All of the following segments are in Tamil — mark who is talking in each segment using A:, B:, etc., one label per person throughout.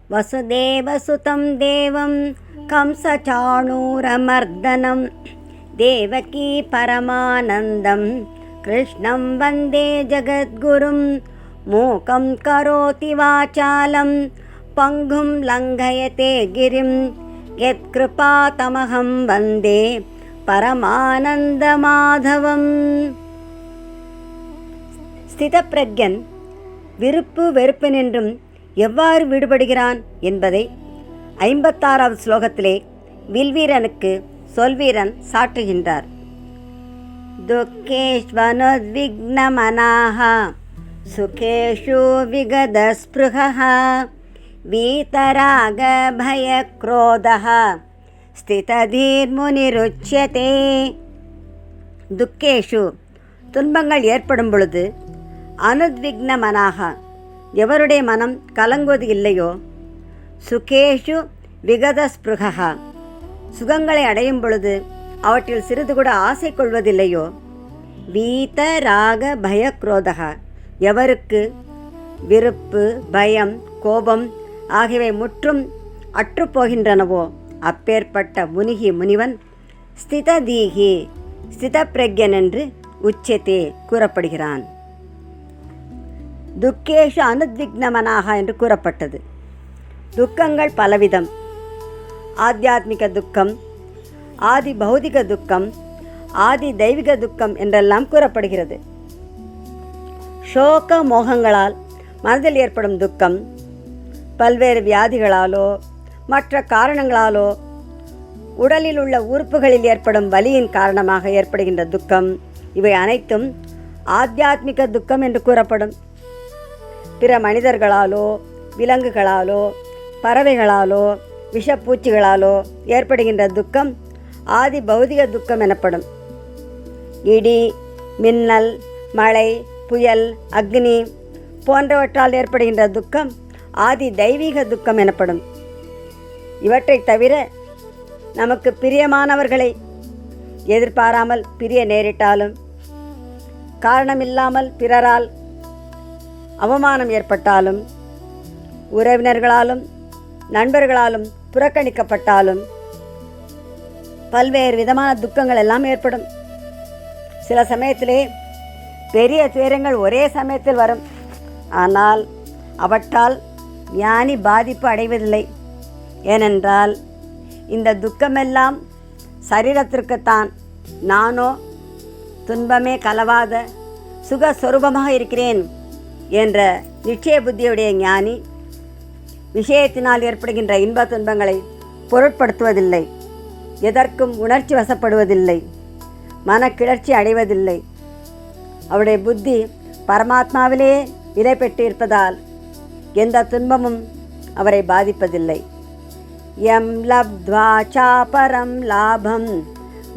A: वसुदेवसुतं देवं कंसचाणूरमर्दनं देवकी परमानन्दं कृष्णं वन्दे जगद्गुरुं मूकं करोति वाचालं पङ्गुं लङ्घयते गिरिं यत्कृपातमहं वन्दे பரமானந்தமாதவம். ஸ்திதப்பிரக்ஞன் விருப்பு வெறுப்பு நின்றும் எவ்வாறு விடுபடுகிறான் என்பதை 56வது ஸ்லோகத்திலே வில்வீரனுக்கு சொல்வீரன் சாற்றுகின்றார். துக்கேஷ்வனுத்விக்னமனாஹ சுகேஷு விகதஸ்பிருஹः வீதராக பயக்ரோதः ஸ்திததீர்முனிருச்யதே. துக்கேஷு துன்பங்கள் ஏற்படும் பொழுது அனுத்விக்னமனாக எவருடைய மனம் கலங்குவது இல்லையோ, சுகேஷு விகதஸ்பிருஹா சுகங்களை அடையும் பொழுது அவற்றில் சிறிது கூட ஆசை கொள்வதில்லையோ, வீத ராக பயக்ரோதகா எவருக்கு விருப்பு பயம் கோபம் ஆகியவை முற்றும் அற்றுப்போகின்றனவோ அப்பேற்பட்ட முனிவன் ஸ்திததீகி ஸ்திதப்பிரக்ஞன் என்று உச்சத்தே கூறப்படுகிறான். துக்கேஷு அனுத்விக்னமனாக என்று கூறப்பட்டது. துக்கங்கள் பலவிதம். ஆத்தியாத்மிக துக்கம், ஆதி பௌதிக துக்கம், ஆதி தெய்வீக துக்கம் என்றெல்லாம் கூறப்படுகிறது. சோக மோகங்களால் மனதில் ஏற்படும் துக்கம், பல்வேறு வியாதிகளாலோ மற்ற காரணங்களாலோ உடலில் உள்ள உறுப்புகளில் ஏற்படும் வலியின் காரணமாக ஏற்படுகின்ற துக்கம், இவை அனைத்தும் ஆத்தியாத்மிக துக்கம் என்று கூறப்படும். பிற மனிதர்களாலோ விலங்குகளாலோ பறவைகளாலோ விஷப்பூச்சிகளாலோ ஏற்படுகின்ற துக்கம் ஆதி பௌதிக துக்கம் எனப்படும். இடி மின்னல் மழை புயல் அக்னி போன்றவற்றால் ஏற்படுகின்ற துக்கம் ஆதி தெய்வீக துக்கம் எனப்படும். இவற்றை தவிர நமக்கு பிரியமானவர்களை எதிர்பாராமல் பிரிய நேரிட்டாலும், காரணமில்லாமல் பிறரால் அவமானம் ஏற்பட்டாலும், உறவினர்களாலும் நண்பர்களாலும் புறக்கணிக்கப்பட்டாலும் பல்வேறு விதமான துக்கங்கள் எல்லாம் ஏற்படும். சில சமயத்திலே பெரிய துயரங்கள் ஒரே சமயத்தில் வரும். ஆனால் அவற்றால் ஞானி பாதிப்பு அடைவதில்லை. ஏனென்றால் இந்த துக்கமெல்லாம் சரீரத்திற்குத்தான், நானோ துன்பமே கலவாத சுகஸ்வரூபமாக இருக்கிறேன் என்ற நிச்சய புத்தியுடைய ஞானி விஷயத்தினால் ஏற்படுகின்ற இன்ப துன்பங்களை பொருட்படுத்துவதில்லை, எதற்கும் உணர்ச்சி வசப்படுவதில்லை, மனக்கிளர்ச்சி அடைவதில்லை. அவருடைய புத்தி பரமாத்மாவிலே நிலை பெற்றிருப்பதால் எந்த துன்பமும் அவரை பாதிப்பதில்லை. யம் லப்த்வா சாபரம் லாபம்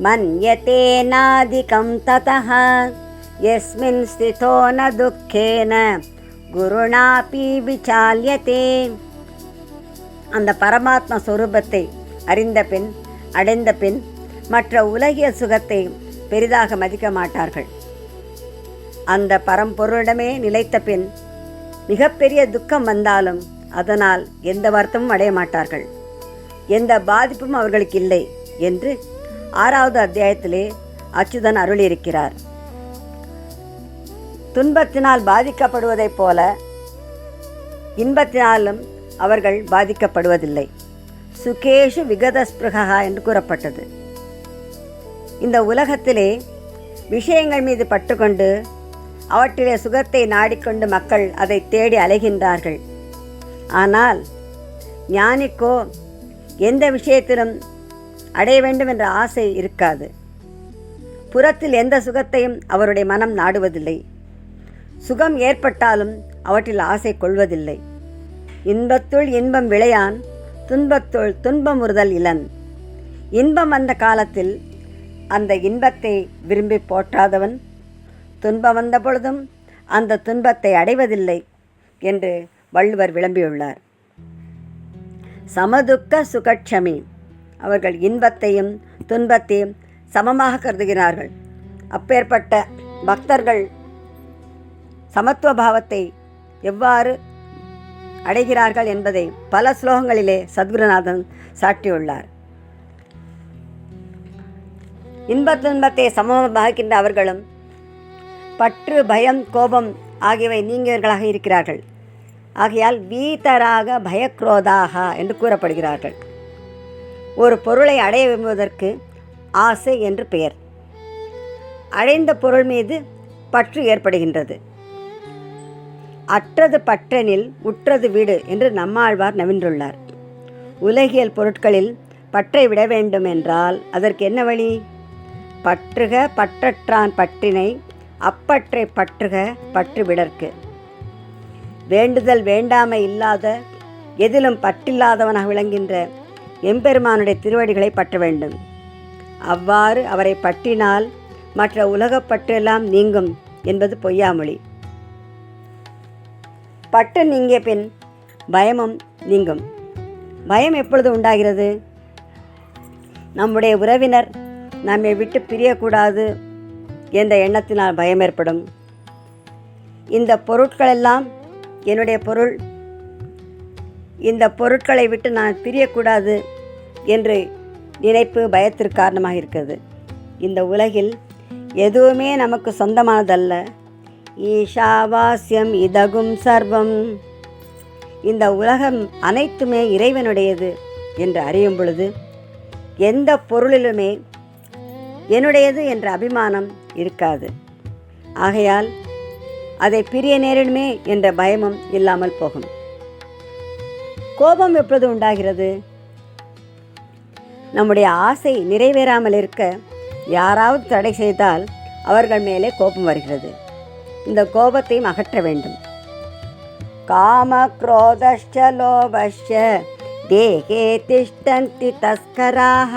A: மன்யதே நாதிகம் ததஹ யஸ்மின் ஸ்திதோ ந துக்கேன குருணாபி விசால்யதே. அந்த பரமாத்மா சொரூபத்தை அறிந்த பின் அடைந்த பின் மற்ற உலகிய சுகத்தை பெரிதாக மதிக்க மாட்டார்கள். அந்த பரம்பொருளிடமே நிலைத்த பின் மிகப்பெரிய துக்கம் வந்தாலும் அதனால் எந்த வருத்தமும் அடைய மாட்டார்கள், எந்த பாதிப்பும் அவர்களுக்கு இல்லை என்று 6வது அத்தியாயத்திலே அச்சுதன் அருளியிருக்கிறார். துன்பத்தினால் பாதிக்கப்படுவதைப் போல இன்பத்தினாலும் அவர்கள் பாதிக்கப்படுவதில்லை. சுகேஷு விகதஸ்பிருஹா என்று கூறப்பட்டது. இந்த உலகத்திலே விஷயங்கள் மீது பட்டுக்கொண்டு அவற்றிலே சுகத்தை நாடிக்கொண்டு மக்கள் அதை தேடி அலைகின்றார்கள். ஆனால் ஞானிக்கோ எந்த விஷயத்திலும் அடைய வேண்டும் என்ற ஆசை இருக்காது. புறத்தில் எந்த சுகத்தையும் அவருடைய மனம் நாடுவதில்லை. சுகம் ஏற்பட்டாலும் அவற்றில் ஆசை கொள்வதில்லை. இன்பத்துள் இன்பம் விளையான், துன்பத்துள் துன்பமுறுதல் இலன். இன்பம் வந்த காலத்தில் அந்த இன்பத்தை விரும்பி போற்றாதவன் துன்பம் வந்த பொழுதும் அந்த துன்பத்தை அடைவதில்லை என்று வள்ளுவர் விளம்பியுள்ளார். சமதுக்க சுகட்சமி, அவர்கள் இன்பத்தையும் துன்பத்தையும் சமமாக கருதுகிறார்கள். அப்பேற்பட்ட பக்தர்கள் சமத்துவ பாவத்தை எவ்வாறு அடைகிறார்கள் என்பதை பல ஸ்லோகங்களிலே சத்குருநாதன் சாட்டியுள்ளார். இன்பத் துன்பத்தை சமமாகின்ற அவர்களும் பற்று, பயம், கோபம் ஆகியவை நீங்கியவர்களாக இருக்கிறார்கள். ஆகையால் வீதராக பயக்ரோதாக என்று கூறப்படுகிறார்கள். ஒரு பொருளை அடைய விரும்புவதற்கு ஆசை என்று பெயர். அடைந்த பொருள் மீது பற்று ஏற்படுகின்றது. அற்றது பற்றெனில் உற்றது வீடு என்று நம்மாழ்வார் நவின்றுள்ளார். உலகியல் பொருட்களில் பற்றை விட வேண்டும் என்றால் அதற்கு என்ன வழி? பற்றுக பற்றற்றான் பற்றினை, அப்பற்றை பற்றுக பற்று விடற்கு. வேண்டுதல் வேண்டாமை இல்லாத, எதிலும் பற்றில்லாதவனாக விளங்குகின்ற எம்பெருமானுடைய திருவடிகளை பற்ற வேண்டும். அவ்வாறு அவரை பற்றினால் மற்ற உலகப் பற்றெல்லாம் நீங்கும் என்பது பொய்யாமொழி. பற்று நீங்கிய பின் பயமும் நீங்கும். பயம் எப்பொழுது உண்டாகிறது? நம்முடைய உறவினர் நம்மை விட்டு பிரியக்கூடாது என்ற எண்ணத்தினால் பயம் ஏற்படும். இந்த பொருட்களெல்லாம் என்னுடைய பொருள், இந்த பொருட்களை விட்டு நான் பிரியக்கூடாது என்று நினைப்பு பயத்திற்கு காரணமாக இருக்கிறது. இந்த உலகில் எதுவுமே நமக்கு சொந்தமானதல்ல. ஈஷாவாஸ்யம் இதகும் சர்வம், இந்த உலகம் அனைத்துமே இறைவனுடையது என்று அறியும் பொழுது எந்த பொருளிலுமே என்னுடையது என்ற அபிமானம் இருக்காது. ஆகையால் அதை பிரிய நேரிடுமே என்ற பயமும் இல்லாமல் போகும். கோபம் எப்பொழுது உண்டாகிறது? நம்முடைய ஆசை நிறைவேறாமல் இருக்க யாராவது தடை செய்தால் அவர்கள் மேலே கோபம் வருகிறது. இந்த கோபத்தையும் அகற்ற வேண்டும். காம க்ரோதஷ்ச லோபஷ்ச தேகே திஷ்டந்தி தஸ்கராஹ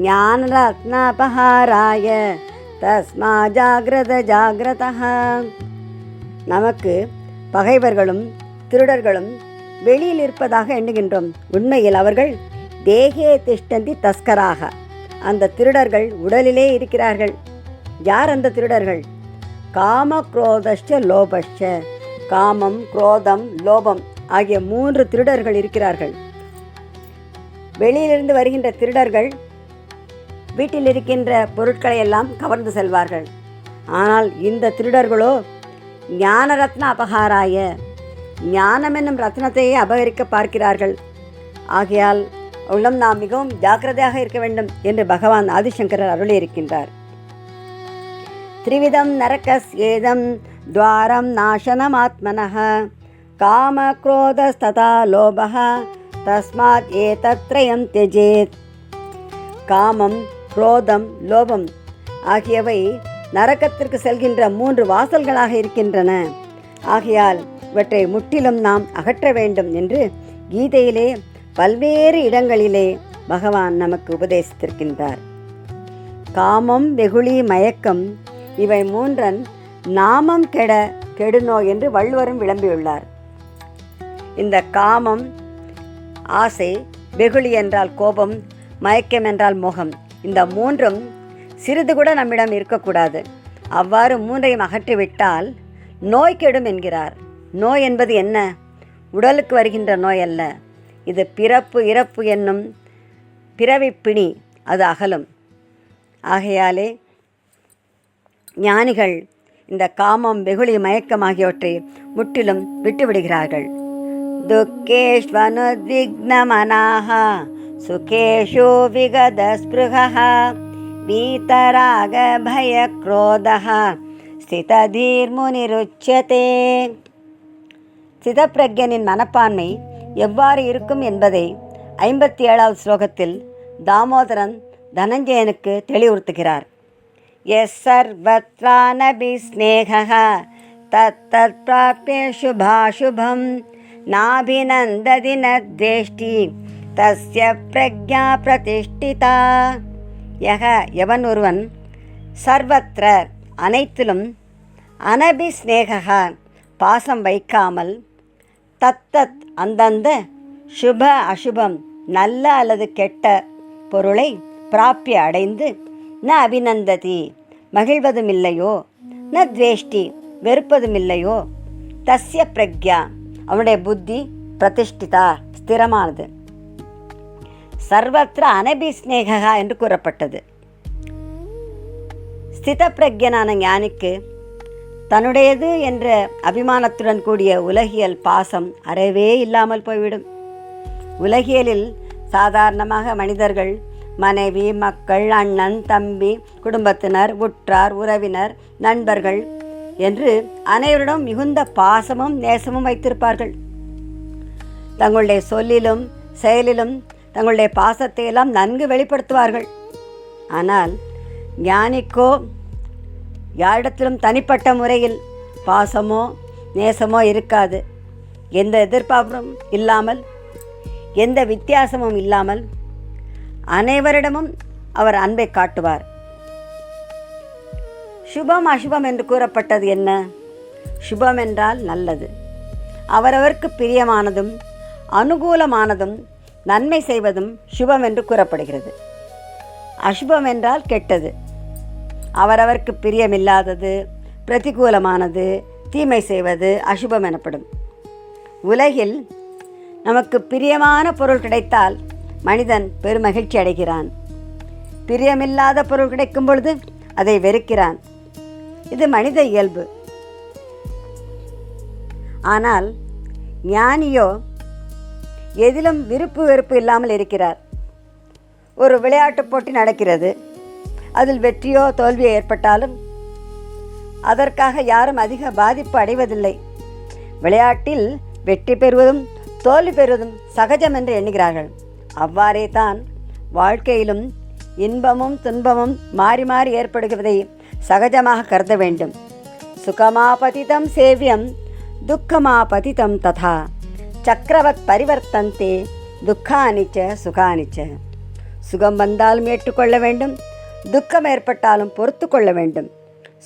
A: ஞானரத்னாபஹாராய தஸ்மா ஜாக்ரத ஜாக்ரதஹ. நமக்கு பகைவர்களும் திருடர்களும் வெளியில் இருப்பதாக எண்ணுகின்றோம். உண்மையில் அவர்கள் தேகே திஷ்டந்தி தஸ்கராக, அந்த திருடர்கள் உடலிலே இருக்கிறார்கள். யார் அந்த திருடர்கள்? காம குரோதஷ்ட லோபஷ்ட, காமம், குரோதம், லோபம் ஆகிய 3 திருடர்கள் இருக்கிறார்கள். வெளியிலிருந்து வருகின்ற திருடர்கள் வீட்டில் இருக்கின்ற பொருட்களை எல்லாம் கவர்ந்து செல்வார்கள். ஆனால் இந்த திருடர்களோ ஞான ரத்ன அபகாராய, ஞானம் என்னும் ரத்னத்தையே அபகரிக்க பார்க்கிறார்கள். ஆகையால் உள்ளம் நாம் மிகவும் ஜாக்கிரதையாக இருக்க வேண்டும் என்று பகவான் ஆதிசங்கரர் அருளியிருக்கின்றார். த்ரிவிதம் நரகஸ் ஏதம் துவாரம் நாசனம் ஆத்மனஹ காம குரோதஸ்ததா லோபஹ தஸ்மாத் ஏதத்ரயம் த்யஜேத். காமம், குரோதம், லோபம் ஆகியவை நரகத்திற்கு செல்கின்ற 3 வாசல்களாக இருக்கின்றன. ஆகையால் இவற்றை முற்றிலும் நாம் அகற்ற வேண்டும் என்று கீதையிலே பல்வேறு இடங்களிலே பகவான் நமக்கு உபதேசித்திருக்கின்றார். காமம், வெகுளி, மயக்கம் இவை 3 நாமம் கெட கெடுநோய் என்று வள்ளுவரும் விளம்பியுள்ளார். இந்த காமம், ஆசை, வெகுளி என்றால் கோபம், மயக்கம் என்றால் மோகம், இந்த 3ம் சிறிது கூட நம்மிடம் இருக்கக்கூடாது. அவ்வாறு 3ஐயும் அகற்றிவிட்டால் நோய் கெடும் என்கிறார். நோய் என்பது என்ன? உடலுக்கு வருகின்ற நோய் அல்ல. இது பிறப்பு இறப்பு என்னும் பிறவிப்பிணி, அது அகலும். ஆகையாலே ஞானிகள் இந்த காமம், வெகுளி, மயக்கம் ஆகியவற்றை முற்றிலும் விட்டுவிடுகிறார்கள். துக்கேஷ்வனுத்விக்னமனாஹ சுகேஷு விகதஸ்பிருஹ வீதராக பய க்ரோதஹ ஸ்திததீர்முனிருச்யதே. சிதப்பிரக்ஞனின் மனப்பான்மை எவ்வாறு இருக்கும் என்பதை 57வது ஸ்லோகத்தில் தாமோதரன் தனஞ்சயனுக்கு தெளிவுறுத்துகிறார். எஸ் சர்வத்ரானபி ஸ்நேகஹ தத்தத் பிராப்ய சுபாசுபம் நாபிநந்ததி ந தேஷ்டி தஸ்ய பிரக்ஞா பிரதிஷ்டிதா. எவன் ஒருவன் சர்வத்ர அனைத்திலும் அனபி ஸ்நேகஹ பாசம் வைக்காமல் தத்தத் அந்தந்த சுப அசுபம் நல்ல அல்லது கெட்ட பொருளை பிராப்பிய அடைந்து ந அபிநந்ததி மகிழ்வதுமில்லையோ, ந துவேஷ்டி வெறுப்பதுமில்லையோ, தஸ்ய பிரக்யா அவனுடைய புத்தி பிரதிஷ்டிதா, ஸ்திரமானது. சர்வத்திர அனபிஸ்நேகா என்று கூறப்பட்டது. ஸ்தித பிரக்ஞனான ஞானிக்கு தன்னுடையது என்ற அபிமானத்துடன் கூடிய உலகியல் பாசம் அறவே இல்லாமல் போய்விடும். உலகியலில் சாதாரணமாக மனிதர்கள் மனைவி, மக்கள், அண்ணன், தம்பி, குடும்பத்தினர், உற்றார், உறவினர், நண்பர்கள் என்று அனைவரிடம் மிகுந்த பாசமும் நேசமும் வைத்திருப்பார்கள். தங்களுடைய சொல்லிலும் செயலிலும் தங்களுடைய பாசத்தை எல்லாம் நன்கு வெளிப்படுத்துவார்கள். ஆனால் ஞானிக்கோ யாரிடத்திலும் தனிப்பட்ட முறையில் பாசமோ நேசமோ இருக்காது. எந்த எதிர்பார்ப்பும் இல்லாமல், எந்த வித்தியாசமும் இல்லாமல் அனைவரிடமும் அவர் அன்பை காட்டுவார். சுபம் அசுபம் என்று கூறப்பட்டது என்ன? சுபம் என்றால் நல்லது, அவரவருக்கு பிரியமானதும் அனுகூலமானதும் நன்மை செய்வதும் சுபம் என்று கூறப்படுகிறது. அசுபம் என்றால் கெட்டது, அவரவருக்கு பிரியமில்லாதது, பிரதிகூலமானது, தீமை செய்வது அசுபம் எனப்படும். உலகில் நமக்கு பிரியமான பொருள் கிடைத்தால் மனிதன் பெருமகிழ்ச்சி அடைகிறான். பிரியமில்லாத பொருள் கிடைக்கும் பொழுது அதை வெறுக்கிறான். இது மனித இயல்பு. ஆனால் ஞானியோ எதிலும் விருப்பு வெறுப்பு இல்லாமல் இருக்கிறார். ஒரு விளையாட்டுப் போட்டி நடக்கிறது. அதில் வெற்றியோ தோல்வியோ ஏற்பட்டாலும் அதற்காக யாரும் அதிக பாதிப்பு அடைவதில்லை. விளையாட்டில் வெற்றி பெறுவதும் தோல்வி பெறுவதும் சகஜம் என்று எண்ணுகிறார்கள். அவ்வாறே தான் வாழ்க்கையிலும் இன்பமும் துன்பமும் மாறி மாறி ஏற்படுவதை சகஜமாக கருத வேண்டும். சுகமாபதிதம் சேவியம் துக்கமாபதிதம் ததா சக்கரவத் பரிவர்த்தந்தே துக்கானிச்ச சுகானிச்ச. சுகம் வந்தாலும் ஏற்றுக்கொள்ள வேண்டும், துக்கம் ஏற்பட்டாலும் பொறுத்து கொள்ள வேண்டும்.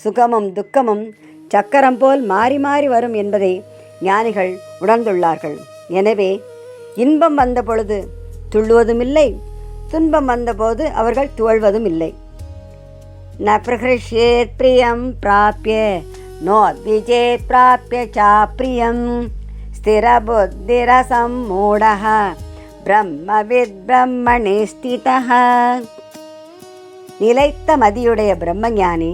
A: சுகமும் துக்கமும் சக்கரம் போல் மாறி மாறி வரும் என்பதை ஞானிகள் உணர்ந்துள்ளார்கள். எனவே இன்பம் வந்த பொழுது துள்ளுவதும் இல்லை, துன்பம் வந்தபோது அவர்கள் துவழ்வதும் இல்லை. ந பிரஹ்ருஷ்யேத் பிரியம் பிராப்ய நோத்விஜேத் பிராப்ய சாப்ரியம் ஸ்திரபுத்திரசம் மூடஹ பிரம்மவித் பிரம்மணி ஸ்திதஹ. நிலைத்த மதியுடைய பிரம்மஞானி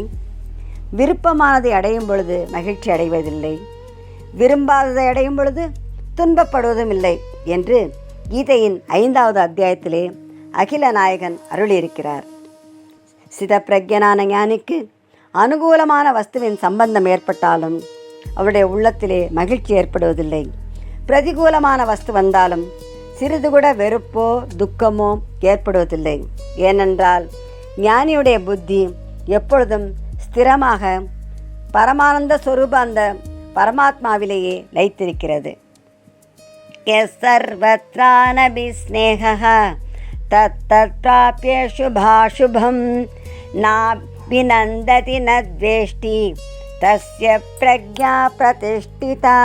A: விருப்பமானதை அடையும் பொழுது மகிழ்ச்சி அடைவதில்லை, விரும்பாததை அடையும் பொழுது துன்பப்படுவதும் இல்லை என்று கீதையின் 5வது அத்தியாயத்திலே அகில நாயகன் அருளியிருக்கிறார். சிதப்பிரக்ஞனான ஞானிக்கு அனுகூலமான வஸ்துவின் சம்பந்தம் ஏற்பட்டாலும் அவருடைய உள்ளத்திலே மகிழ்ச்சி ஏற்படுவதில்லை. பிரதிகூலமான வஸ்து வந்தாலும் சிறிது கூட வெறுப்போ துக்கமோ ஏற்படுவதில்லை. ஏனென்றால் ஞானியுடைய புத்தி எப்பொழுதும் ஸ்திரமாக பரமானந்த ஸ்வரூப அந்த பரமாத்மாவிலேயே லயித்திருக்கிறது. சர்வத்ரானபிஸ்நேகः தத்தத்ராப்ய சுபாசுபம் நாபிநந்ததி ந த்வேஷ்டி தஸ்ய பிரக்ஞா பிரதிஷ்டிதா.